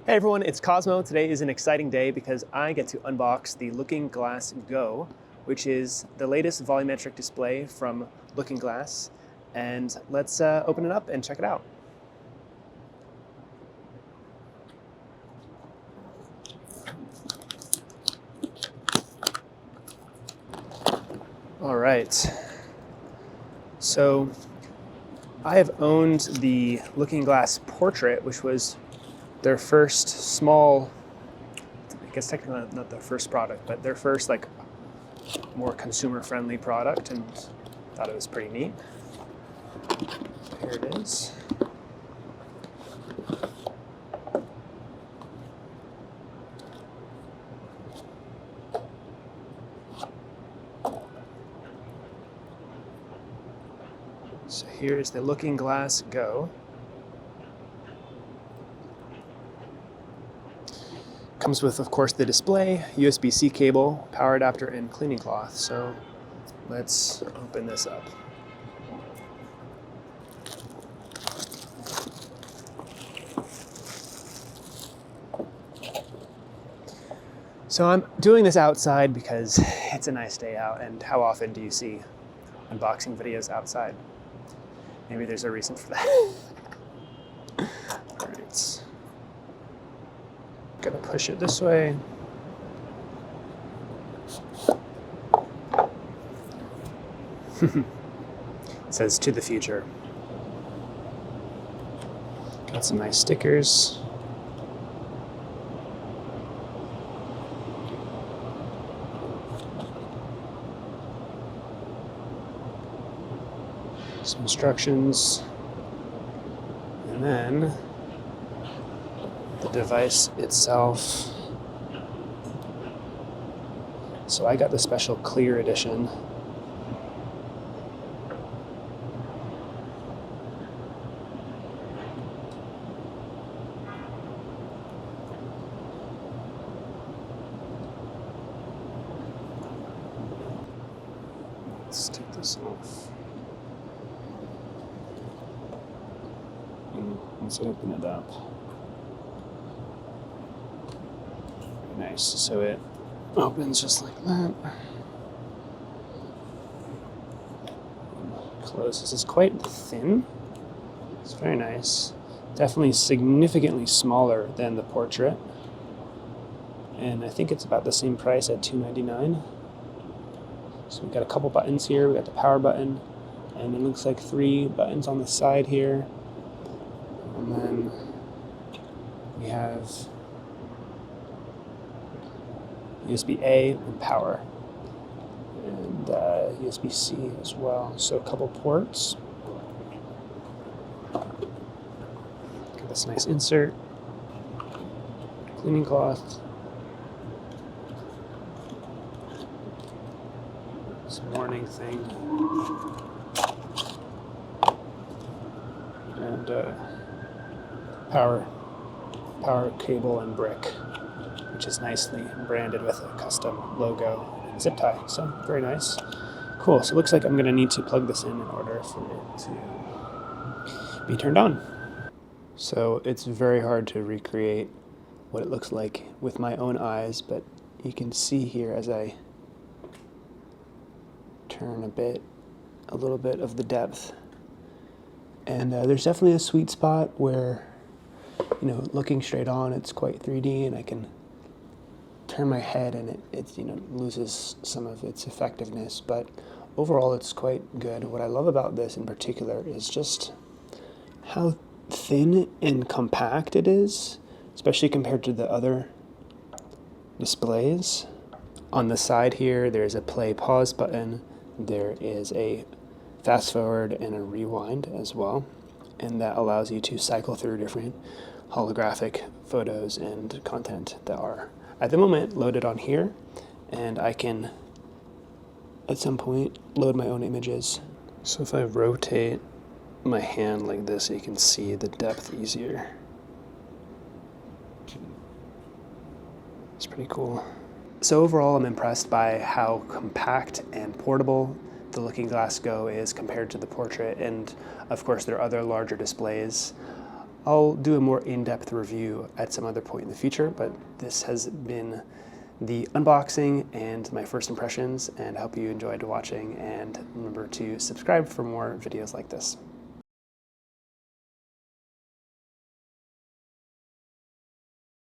Hey everyone, it's Cosmo. Today is an exciting day because I get to unbox the Looking Glass Go, which is the latest volumetric display from Looking Glass. And let's open it up and check it out. All right. So I have owned the Looking Glass Portrait, which was their first small, I guess technically not their first product, but their first more consumer-friendly product, and thought it was pretty neat. Here it is. So here's the Looking Glass Go. Comes with, of course, the display, USB-C cable, power adapter, and cleaning cloth. So let's open this up. So I'm doing this outside because it's a nice day out, and how often do you see unboxing videos outside? Maybe there's a reason for that. All right. Gonna push it this way. It says "to the future." Got some nice stickers. Some instructions. And then the device itself. So I got the special clear edition. Let's take this off. And let's open it up. Nice, so it opens just like that. Closes. It's quite thin. It's very nice. Definitely significantly smaller than the Portrait. And I think it's about the same price at $299. So we've got a couple buttons here. We got the power button, and it looks like 3 buttons on the side here. And then we have USB-A and power, and USB-C as well. So a couple ports. Got this nice insert, cleaning cloth, some warning thing, and power cable and brick, which is nicely branded with a custom logo and zip tie. So very nice. Cool. So it looks like I'm going to need to plug this in order for it to be turned on. So it's very hard to recreate what it looks like with my own eyes, but you can see here as I turn a little bit of the depth. And there's definitely a sweet spot where, looking straight on, it's quite 3D, and I can turn my head and it loses some of its effectiveness, but overall it's quite good. What I love about this in particular is just how thin and compact it is, especially compared to the other displays. On the side here, there's a play pause button. There is a fast forward and a rewind as well, and that allows you to cycle through different holographic photos and content that are at the moment loaded on here, and I can at some point load my own images. So if I rotate my hand like this, you can see the depth easier. It's pretty cool. So overall, I'm impressed by how compact and portable the Looking Glass Go is compared to the Portrait, and of course there are other larger displays. I'll do a more in-depth review at some other point in the future, but this has been the unboxing and my first impressions, and I hope you enjoyed watching, and remember to subscribe for more videos like this.